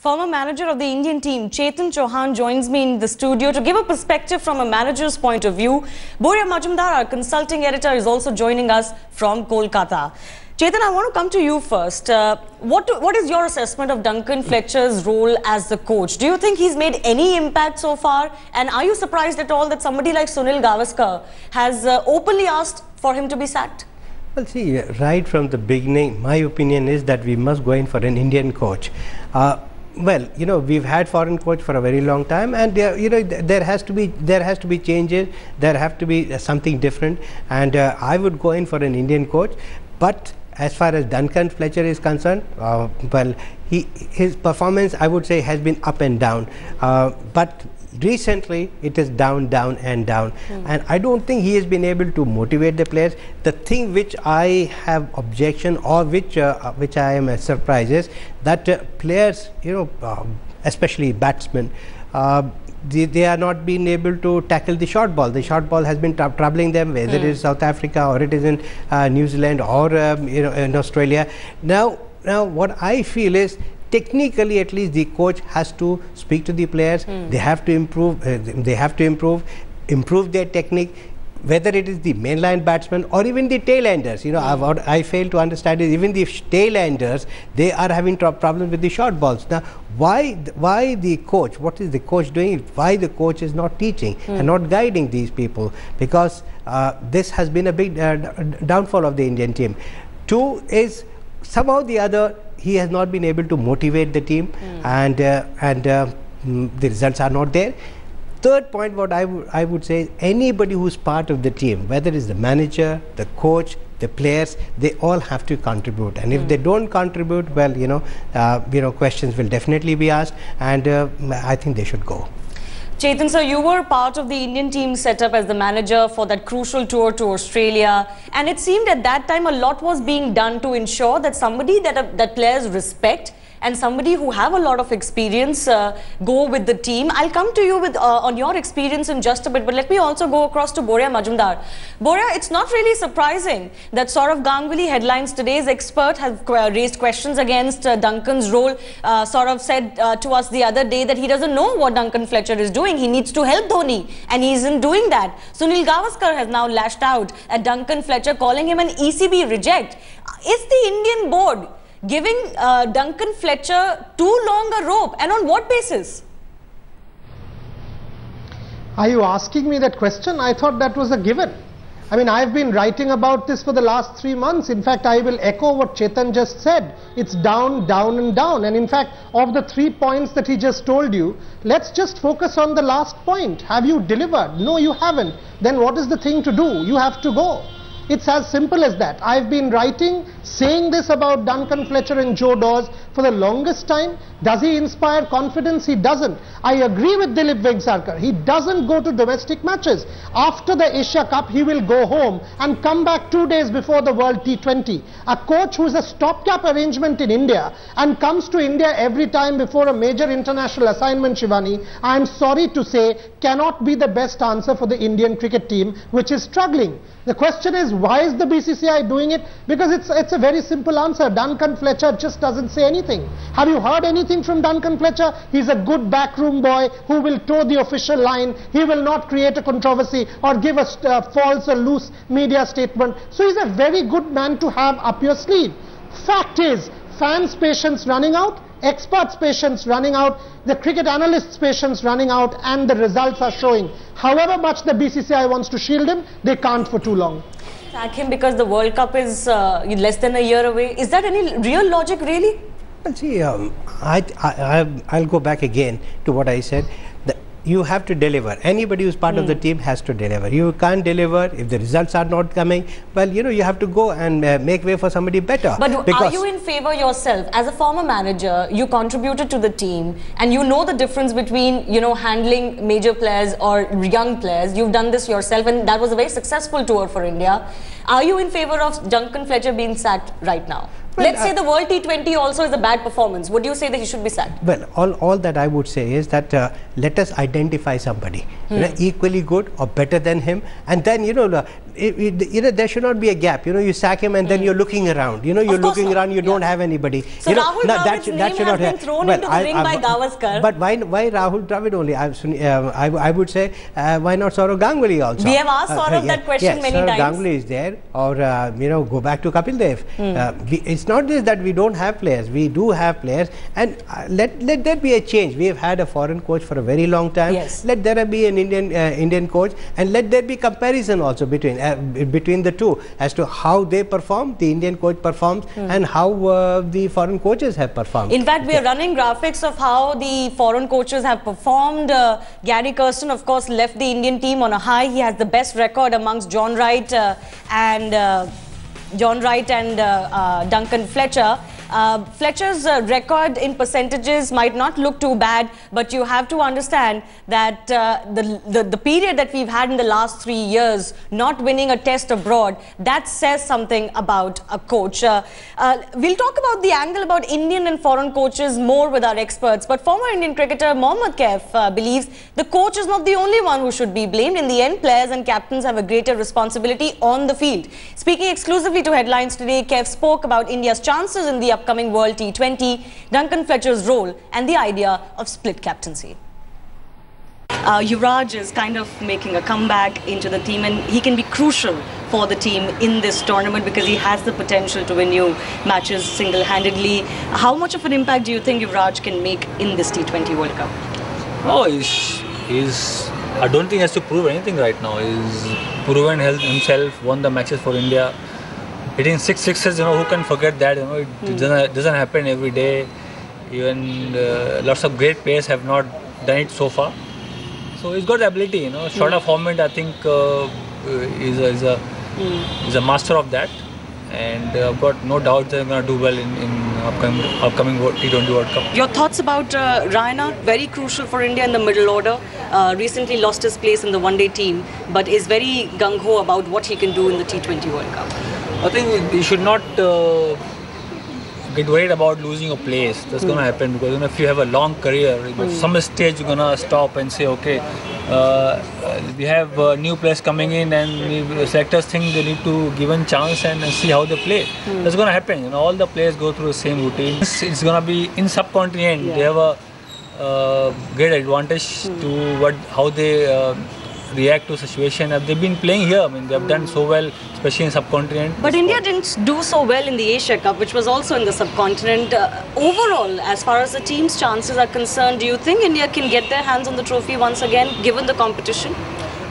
Former manager of the Indian team, Chetan Chauhan, joins me in the studio to give a perspective from a manager's point of view. Boria Majumdar, our consulting editor, is also joining us from Kolkata. Chetan, I want to come to you first. What is your assessment of Duncan Fletcher's role as the coach? Do you think he's made any impact so far? And are you surprised at all that somebody like Sunil Gavaskar has openly asked for him to be sacked? Well, see, right from the beginning, my opinion is that we must go in for an Indian coach. Well, you know, we've had foreign coach for a very long time, and you know, there has to be changes. There have to be something different, and I would go in for an Indian coach. But as far as Duncan Fletcher is concerned, well, his performance, I would say, has been up and down. But recently it is down, down and down, and I don't think he has been able to motivate the players. The thing which I have objection, or which I am surprised, is that players, you know, especially batsmen, they are not being able to tackle the short ball. The short ball has been troubling them, whether it is South Africa or it is in New Zealand or you know, in Australia. Now what I feel is, technically at least, the coach has to speak to the players. They have to improve. Improve their technique, whether it is the mainline batsmen or even the tail-enders. You know, what I fail to understand is even the tail-enders, they are having problems with the short balls. Now, why the coach? What is the coach doing? Why the coach is not teaching and not guiding these people? Because this has been a big downfall of the Indian team. Two is, somehow the other, he has not been able to motivate the team, and the results are not there. Third point, what I would say, anybody who's part of the team, whether it's the manager, the coach, the players, they all have to contribute. And if they don't contribute, well, you know, questions will definitely be asked, and I think they should go. Chetan, sir, you were part of the Indian team setup as the manager for that crucial tour to Australia, and it seemed at that time a lot was being done to ensure that somebody that players respect and somebody who have a lot of experience go with the team. I'll come to you with on your experience in just a bit, but let me also go across to Boria Majumdar. Boria, it's not really surprising that Saurav Ganguly headlines today's expert have raised questions against Duncan's role. Saurav said to us the other day that he doesn't know what Duncan Fletcher is doing. He needs to help Dhoni, and he isn't doing that. Sunil Gavaskar has now lashed out at Duncan Fletcher, calling him an ECB reject. Is the Indian board giving Duncan Fletcher too long a rope, and on what basis? Are you asking me that question? I thought that was a given. I mean, I've been writing about this for the last 3 months. In fact, I will echo what Chetan just said. It's down, down and down. And in fact, of the 3 points that he just told you, let's just focus on the last point. Have you delivered? No, you haven't. Then what is the thing to do? You have to go. It's as simple as that. I've been writing, saying this about Duncan Fletcher and Joe Dawes for the longest time. Does he inspire confidence? He doesn't. I agree with Dilip Vengsarkar. He doesn't go to domestic matches. After the Asia Cup, he will go home and come back 2 days before the World T20. A coach who is a stopgap arrangement in India and comes to India every time before a major international assignment, Shivani, I am sorry to say, cannot be the best answer for the Indian cricket team, which is struggling. The question is, why is the BCCI doing it? Because it's a very simple answer. Duncan Fletcher just doesn't say anything. Have you heard anything from Duncan Fletcher? He's a good backroom boy who will toe the official line. He will not create a controversy or give a false or loose media statement. So he's a very good man to have up your sleeve. Fact is, fans' patience running out, experts' patience running out, the cricket analysts' patience running out, and the results are showing. However much the BCCI wants to shield him, they can't for too long. Sack him because the World Cup is less than a year away. Is that any real logic, really? Well, see, I'll go back again to what I said. You have to deliver. Anybody who's part of the team has to deliver. You can't deliver if the results are not coming. Well, you know, you have to go and make way for somebody better. But are you in favor yourself? As a former manager, you contributed to the team, and you know the difference between, you know, handling major players or young players. You've done this yourself, and that was a very successful tour for India. Are you in favor of Duncan Fletcher being sacked right now? Let's say the World T20 also is a bad performance. Would you say that he should be sacked? Well, all that I would say is that let us identify somebody equally good or better than him, and then there should not be a gap. You sack him and then you're looking around. You're looking around. You don't have anybody. So Rahul Dravid's name has been thrown into the ring by Gavaskar. But why Rahul Dravid only? I would say why not Saurav Ganguly also? We have asked Saurav that question many times. Saurav Ganguly is there, or go back to Kapil Dev. It's not just that we don't have players. We do have players, and let there be a change. We have had a foreign coach for a very long time. Yes. Let there be an Indian coach, and let there be comparison also between the two as to how they perform, the Indian coach performs, and how the foreign coaches have performed. In fact, we are running graphics of how the foreign coaches have performed. Gary Kirsten, of course, left the Indian team on a high. He has the best record amongst John Wright and Duncan Fletcher. Fletcher's record in percentages might not look too bad, but you have to understand that the period that we've had in the last 3 years, not winning a test abroad, that says something about a coach. We'll talk about the angle about Indian and foreign coaches more with our experts, but former Indian cricketer Mohammad Kaif believes the coach is not the only one who should be blamed. In the end, players and captains have a greater responsibility on the field. Speaking exclusively to Headlines today, Kaif spoke about India's chances in the upcoming World T20, Duncan Fletcher's role, and the idea of split captaincy. Yuvraj is kind of making a comeback into the team, and he can be crucial for the team in this tournament because he has the potential to win you matches single-handedly. How much of an impact do you think Yuvraj can make in this T20 World Cup? Oh, I don't think he has to prove anything right now. He's proven himself, won the matches for India. Hitting 6 sixes, who can forget that? It doesn't happen every day. Even lots of great players have not done it so far. So he's got the ability. Shorter format, I think, is a master of that. And I've got no doubt they're going to do well in upcoming T20 World Cup. Your thoughts about Raina? Very crucial for India in the middle order. Recently lost his place in the one-day team, but is very gung-ho about what he can do in the T20 World Cup. I think you should not get worried about losing your place. That's going to happen because if you have a long career, at some stage you're going to stop and say, okay, we have new players coming in, and selectors think they need to give a chance and see how they play. That's going to happen. All the players go through the same routine. It's going to be in subcontinent. They have a great advantage to how they react to situation. They've been playing here. They've done so well, especially in subcontinent. But India didn't do so well in the Asia Cup, which was also in the subcontinent. Overall, as far as the team's chances are concerned, do you think India can get their hands on the trophy once again, given the competition?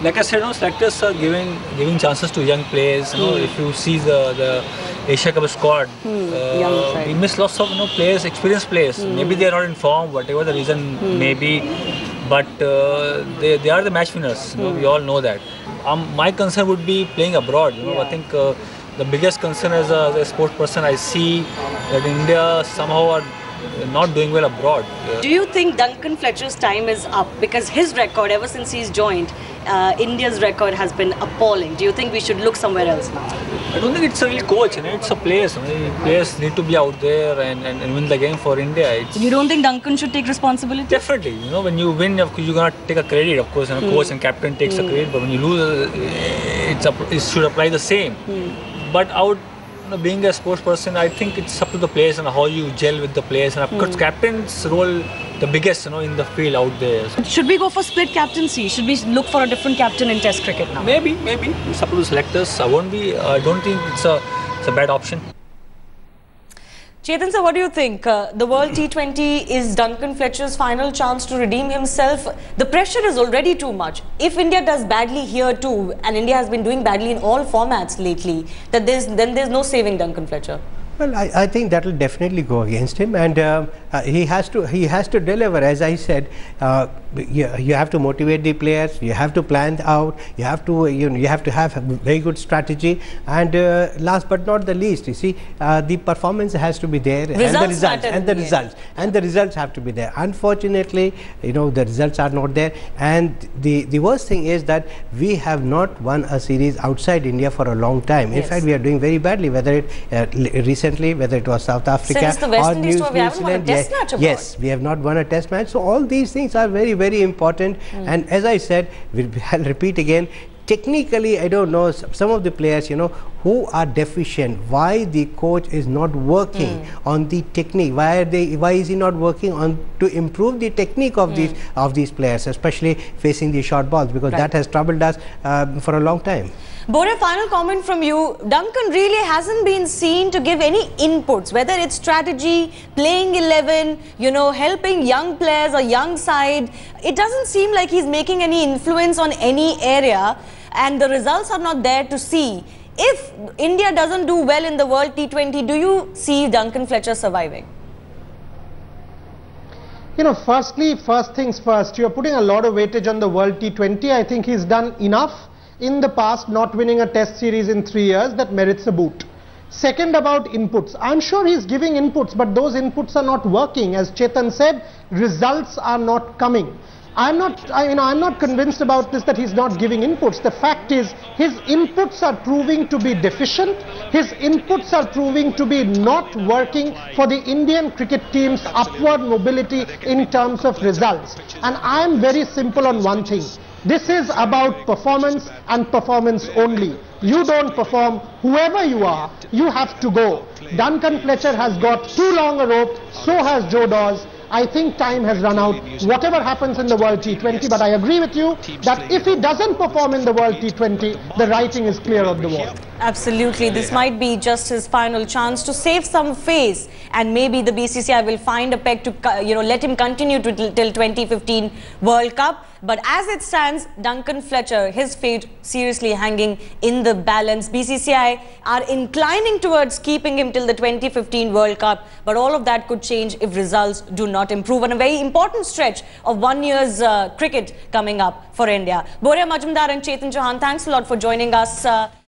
Like I said, selectors are giving chances to young players. If you see the Asia Cup squad, we miss lots of players, experienced players. Maybe they are not in form, whatever the reason may be. But they are the match winners. We all know that. My concern would be playing abroad. I think the biggest concern as a sports person, I see that India somehow are not doing well abroad. Do you think Duncan Fletcher's time is up? Because his record, ever since he's joined, India's record has been appalling. Do you think we should look somewhere else now? I don't think it's a real coach. It's a players. Players need to be out there and win the game for India. You don't think Duncan should take responsibility? Definitely. When you win, you're gonna take a credit. Of course, coach and captain takes a credit. But when you lose, it should apply the same. But being a sports person, I think it's up to the players and how you gel with the players. And of course, captain's role, the biggest, in the field out there. So should we go for split captaincy? Should we look for a different captain in Test cricket now? Maybe. It's up to the selectors. I don't think it's a bad option. Chetan sir, what do you think? The World T20 is Duncan Fletcher's final chance to redeem himself. The pressure is already too much. If India does badly here too, and India has been doing badly in all formats lately, then there's no saving Duncan Fletcher. Well, I think that will definitely go against him, and he has to deliver. As I said, you have to motivate the players, you have to plan out, you have to you have to have a very good strategy, and last but not the least, you see, the performance has to be there, Results and the results have to be there. Unfortunately, the results are not there, and the worst thing is that we have not won a series outside India for a long time. In fact, we are doing very badly, whether it recently, whether it was South Africa since the West or Indies tour, we haven't won a test match abroad. Yes, we have not won a test match. So all these things are very, very important. And as I said, I'll repeat again, technically, I don't know, some of the players, who are deficient, why the coach is not working on the technique, why is he not working on to improve the technique of these players, especially facing the short balls, because that has troubled us for a long time. Bore, final comment from you. Duncan really hasn't been seen to give any inputs, whether it's strategy, playing 11, helping young players or young side. It doesn't seem like he's making any influence on any area, and the results are not there to see. If India doesn't do well in the World T20, do you see Duncan Fletcher surviving? Firstly, first things first, you're putting a lot of weightage on the World T20. I think he's done enough in the past, not winning a test series in 3 years, that merits a boot. Second, about inputs. I'm sure he's giving inputs, but those inputs are not working. As Chetan said, results are not coming. I'm not convinced about this, that he's not giving inputs. The fact is, his inputs are proving to be deficient. His inputs are proving to be not working for the Indian cricket team's upward mobility in terms of results. And I'm very simple on one thing. This is about performance and performance only. You don't perform, whoever you are, you have to go. Duncan Fletcher has got too long a rope, so has Joe Dawes. I think time has run out, whatever happens in the World T20, but I agree with you that if he doesn't perform in the World T20, the writing is clear on the wall. Absolutely. This might be just his final chance to save some face, and maybe the BCCI will find a peg to, let him continue to till 2015 World Cup. But as it stands, Duncan Fletcher, his fate seriously hanging in the balance. BCCI are inclining towards keeping him till the 2015 World Cup, but all of that could change if results do not improve on a very important stretch of 1 year's cricket coming up for India. Bore Majumdar and Chetan Chauhan, thanks a lot for joining us.